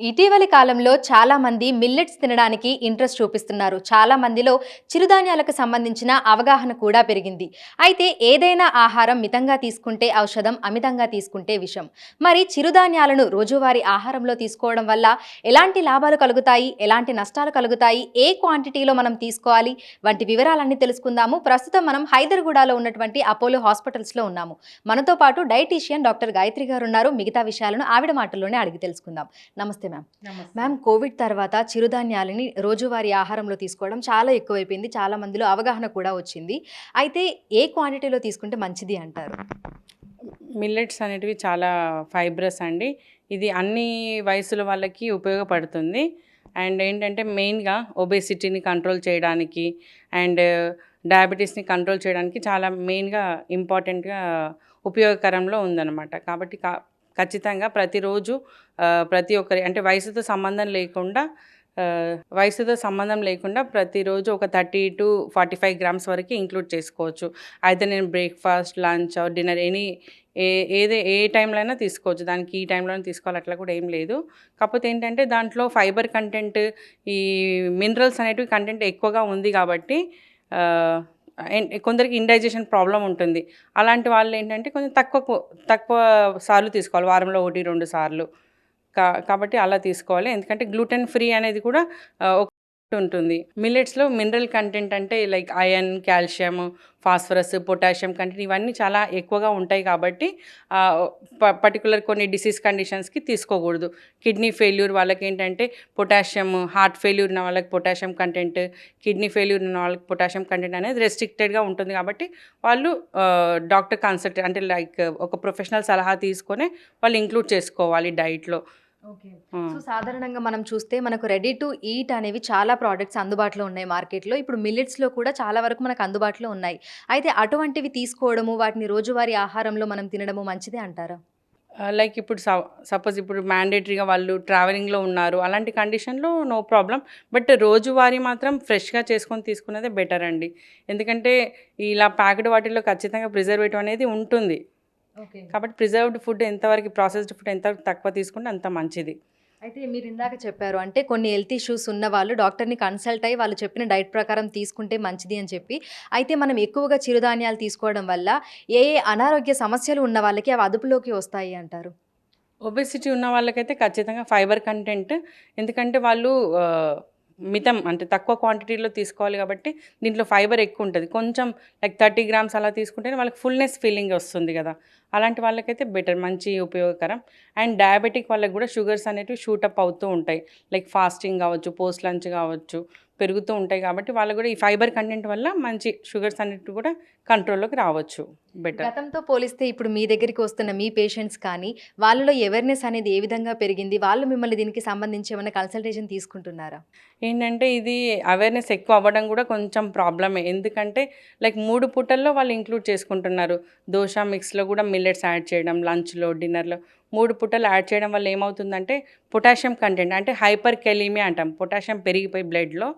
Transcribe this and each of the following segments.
ఇటీవలి కాలంలో చాలా మంది మిల్లెట్స్ తినడానికి ఇంట్రెస్ట్ చూపిస్తున్నారు. చాలా మందిలో చిరుధాన్యాలకు సంబంధించిన అవగాహన కూడా పెరిగింది. అయితే ఏదైనా ఆహారం మితంగా తీసుకుంటే ఔషధం, అమితంగా తీసుకుంటే విషం. మరి చిరుధాన్యాలను రోజువారీ ఆహారంలో తీసుకోవడం వల్ల ఎలాంటి లాభాలు కలుగుతాయి, ఎలాంటి నష్టాలు కలుగుతాయి, ఏ క్వాంటిటీలో మనం తీసుకోవాలి వంటి వివరాలన్నీ తెలుసుకుందాము. ప్రస్తుతం మనం హైదర్గూడలో ఉన్నటువంటి అపోలో హాస్పిటల్స్లో ఉన్నాము. మనతో పాటు డైటీషియన్ డాక్టర్ గాయత్రి గారు ఉన్నారు. మిగతా విషయాలను ఆవిడ మాటల్లోనే అడిగి తెలుసుకుందాం. నమస్తే మ్యామ్. కోవిడ్ తర్వాత చిరుధాన్యాలని రోజువారీ ఆహారంలో తీసుకోవడం చాలా ఎక్కువైపోయింది. చాలా మందిలో అవగాహన కూడా వచ్చింది. అయితే ఏ క్వాంటిటీలో తీసుకుంటే మంచిది అంటారు? మిల్లెట్స్ అనేటివి చాలా ఫైబ్రస్ అండి. ఇది అన్ని వయసుల వాళ్ళకి ఉపయోగపడుతుంది. అండ్ ఏంటంటే మెయిన్గా ఒబేసిటీని కంట్రోల్ చేయడానికి అండ్ డయాబెటీస్ని కంట్రోల్ చేయడానికి చాలా మెయిన్గా ఇంపార్టెంట్గా ఉపయోగకరంలో ఉందన్నమాట. కాబట్టి ఖచ్చితంగా ప్రతిరోజు ప్రతి ఒక్కరి అంటే వయసుతో సంబంధం లేకుండా ప్రతిరోజు ఒక 30 to 45 గ్రామ్స్ వరకు ఇంక్లూడ్ చేసుకోవచ్చు. అయితే నేను బ్రేక్ఫాస్ట్, లంచ్, డిన్నర్ ఏ టైంలో అయినా తీసుకోవచ్చు. దానికి ఈ టైంలోనే తీసుకోవాలి అట్లా కూడా ఏం లేదు. కాకపోతే ఏంటంటే దాంట్లో ఫైబర్ కంటెంట్, ఈ మినరల్స్ అనేటివి కంటెంట్ ఎక్కువగా ఉంది కాబట్టి కొందరికి ఇండైజెషన్ ప్రాబ్లం ఉంటుంది. అలాంటి వాళ్ళు ఏంటంటే కొంచెం తక్కువ సార్లు తీసుకోవాలి, వారంలో 1-2 సార్లు. కాబట్టి అలా తీసుకోవాలి. ఎందుకంటే గ్లూటెన్ ఫ్రీ అనేది కూడా ఉంటుంది. మిల్లెట్స్లో మినరల్ కంటెంట్ అంటే like iron, calcium, phosphorus, potassium content ఇవన్నీ చాలా ఎక్కువగా ఉంటాయి కాబట్టి పర్టికులర్ కొన్ని డిసీజ్ కండిషన్స్కి తీసుకోకూడదు. కిడ్నీ ఫెయిల్యూర్ వాళ్ళకి ఏంటంటే పొటాషియం, హార్ట్ ఫెయిల్యూర్ ఉన్న వాళ్ళకి పొటాషియం కంటెంట్, కిడ్నీ ఫెయిల్యూర్ ఉన్న వాళ్ళకి పొటాషియం కంటెంట్ అనేది రెస్ట్రిక్టెడ్గా ఉంటుంది. కాబట్టి వాళ్ళు డాక్టర్ కన్సల్ట్ అంటే లైక్ ఒక ప్రొఫెషనల్ సలహా తీసుకొని వాళ్ళు ఇంక్లూడ్ చేసుకోవాలి డైట్లో. ఓకే. సో సాధారణంగా మనం చూస్తే మనకు రెడీ టు ఈట్ అనేవి చాలా ప్రోడక్ట్స్ అందుబాటులో ఉన్నాయి మార్కెట్లో. ఇప్పుడు మిల్లెట్స్లో కూడా చాలా వరకు మనకు అందుబాటులో ఉన్నాయి. అయితే అటువంటివి తీసుకోవడము, వాటిని రోజువారీ ఆహారంలో మనం తినడము మంచిదే అంటారా? లైక్ ఇప్పుడు సపోజ్ ఇప్పుడు మ్యాండేటరీగా వాళ్ళు ట్రావెలింగ్లో ఉన్నారు, అలాంటి కండిషన్లో నో ప్రాబ్లం. బట్ రోజువారీ మాత్రం ఫ్రెష్గా చేసుకొని తీసుకునేదే బెటర్ అండి. ఎందుకంటే ఇలా ప్యాక్డ్ వాటిల్లో ఖచ్చితంగా ప్రిజర్వేటివ్ అనేది ఉంటుంది. కాబట్టి ప్రిజర్వ్డ్ ఫుడ్ ఎంతవరకు, ప్రాసెస్డ్ ఫుడ్ ఎంతవరకు తక్కువ తీసుకుంటే అంత మంచిది. అయితే మీరు ఇందాక చెప్పారు, అంటే కొన్ని హెల్త్ ఇష్యూస్ ఉన్న వాళ్ళు డాక్టర్ని కన్సల్ట్ అయ్యి వాళ్ళు చెప్పిన డైట్ ప్రకారం తీసుకుంటే మంచిది అని చెప్పి. అయితే మనం ఎక్కువగా చిరుధాన్యాలు తీసుకోవడం వల్ల ఏ అనారోగ్య సమస్యలు ఉన్న వాళ్ళకి అవి అదుపులోకి వస్తాయి అంటారు? ఒబెసిటీ ఉన్న వాళ్ళకైతే ఖచ్చితంగా ఫైబర్ కంటెంట్, ఎందుకంటే వాళ్ళు మితం అంటే తక్కువ క్వాంటిటీలో తీసుకోవాలి కాబట్టి దీంట్లో ఫైబర్ ఎక్కువ ఉంటుంది. కొంచెం లైక్ 30 గ్రామ్స్ అలా తీసుకుంటేనే వాళ్ళకి ఫుల్నెస్ ఫీలింగ్ వస్తుంది కదా, అలాంటి వాళ్ళకైతే బెటర్, మంచి ఉపయోగకరం. అండ్ డయాబెటిక్ వాళ్ళకి కూడా షుగర్స్ అనేటివి షూటప్ అవుతూ ఉంటాయి. లైక్ ఫాస్టింగ్ కావచ్చు, పోస్ట్ లంచ్ కావచ్చు, పెరుగుతూ ఉంటాయి. కాబట్టి వాళ్ళకు కూడా ఈ ఫైబర్ కంటెంట్ వల్ల మంచి షుగర్స్ అనేటివి కూడా కంట్రోల్లోకి రావచ్చు. బెటర్. గతంతో పోలిస్తే ఇప్పుడు మీ దగ్గరికి వస్తున్న మీ పేషెంట్స్ కానీ వాళ్ళలో అవేర్నెస్ అనేది ఏ విధంగా పెరిగింది? వాళ్ళు మిమ్మల్ని దీనికి సంబంధించి ఏమైనా కన్సల్టేషన్ తీసుకుంటున్నారా? ఏంటంటే ఇది అవేర్నెస్ ఎక్కువ అవ్వడం కూడా కొంచెం ప్రాబ్లమే. ఎందుకంటే లైక్ 3 పూటల్లో వాళ్ళు ఇంక్లూడ్ చేసుకుంటున్నారు. దోశ మిక్స్లో కూడా మిల్లెట్స్ యాడ్ చేయడం, లంచ్లో, డిన్నర్లో 3 పూటలు యాడ్ చేయడం వల్ల ఏమవుతుందంటే పొటాషియం కంటెంట్ అంటే హైపర్ కెలీమియా అంటాం. పొటాషియం పెరిగిపోయి బ్లడ్లో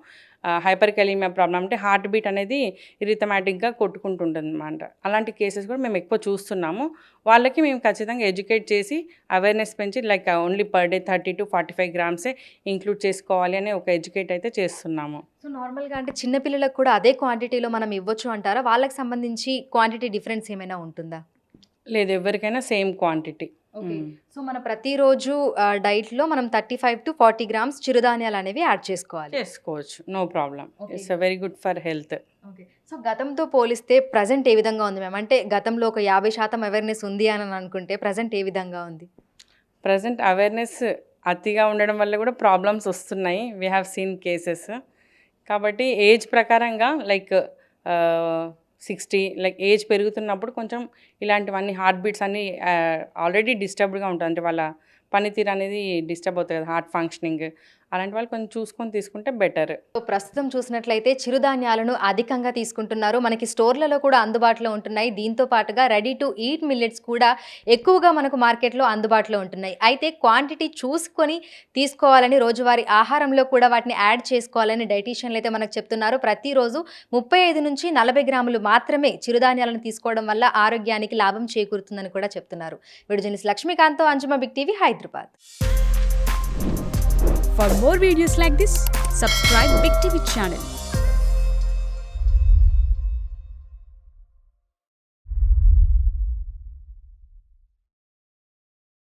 హైపర్ కెలీమియా ప్రాబ్లం అంటే హార్ట్ బీట్ అనేది ఇరిథమాటిక్గా కొట్టుకుంటుంటుంది అన్నమాట. అలాంటి కేసెస్ కూడా మేము ఎక్కువ చూస్తున్నాము. వాళ్ళకి మేము ఖచ్చితంగా ఎడ్యుకేట్ చేసి అవేర్నెస్ పెంచి like only per day 30 to 45 గ్రామ్సే ఇంక్లూడ్ చేసుకోవాలి అనే ఒక ఎడ్యుకేట్ అయితే చేస్తున్నాము. సో నార్మల్గా అంటే చిన్నపిల్లలకు కూడా అదే క్వాంటిటీలో మనం ఇవ్వచ్చు అంటారా? వాళ్ళకి సంబంధించి క్వాంటిటీ డిఫరెన్స్ ఏమైనా ఉంటుందా? లేదు, ఎవరికైనా సేమ్ క్వాంటిటీ. ఓకే. సో మన ప్రతిరోజు డైట్లో మనం 35 to 40 గ్రామ్స్ చిరుధాన్యాలు అనేవి యాడ్ చేసుకోవచ్చు, no problem. It's very good for health. Okay. So గతంతో పోలిస్తే ప్రజెంట్ ఏ విధంగా ఉంది మ్యామ్? అంటే గతంలో ఒక 50% అవేర్నెస్ ఉంది అని అనుకుంటే ప్రజెంట్ ఏ విధంగా ఉంది? ప్రజెంట్ అవేర్నెస్ అతిగా ఉండడం వల్ల కూడా ప్రాబ్లమ్స్ వస్తున్నాయి. We have seen cases. కాబట్టి ఏజ్ ప్రకారంగా లైక్ 60 లైక్ ఏజ్ పెరుగుతున్నప్పుడు కొంచెం ఇలాంటివన్నీ హార్ట్ బీట్స్ అన్నీ ఆల్రెడీ డిస్టర్బ్డ్గా ఉంటుంది. అంటే వాళ్ళ పనితీరు అనేది డిస్టర్బ్ అవుతుంది కదా, హార్ట్ ఫంక్షనింగ్. అలాంటి వాళ్ళు కొంచెం చూసుకొని తీసుకుంటే బెటర్. సో ప్రస్తుతం చూసినట్లయితే చిరుధాన్యాలను అధికంగా తీసుకుంటున్నారు. మనకి స్టోర్లలో కూడా అందుబాటులో ఉంటున్నాయి. దీంతో పాటుగా రెడీ టు ఈట్ మిల్లెట్స్ కూడా ఎక్కువగా మనకు మార్కెట్లో అందుబాటులో ఉంటున్నాయి. అయితే క్వాంటిటీ చూసుకొని తీసుకోవాలని, రోజువారీ ఆహారంలో కూడా వాటిని యాడ్ చేసుకోవాలని డైటీషియన్లు అయితే మనకు చెప్తున్నారు. ప్రతిరోజు 35 నుంచి 40 గ్రాములు మాత్రమే చిరుధాన్యాలను తీసుకోవడం వల్ల ఆరోగ్యానికి లాభం చేకూరుతుందని కూడా చెప్తున్నారు. వీడియో జర్నలిస్ట్ లక్ష్మీకాంత్తో Anjuma, big TV, Hyderabad. For more videos like this, subscribe Big TV channel.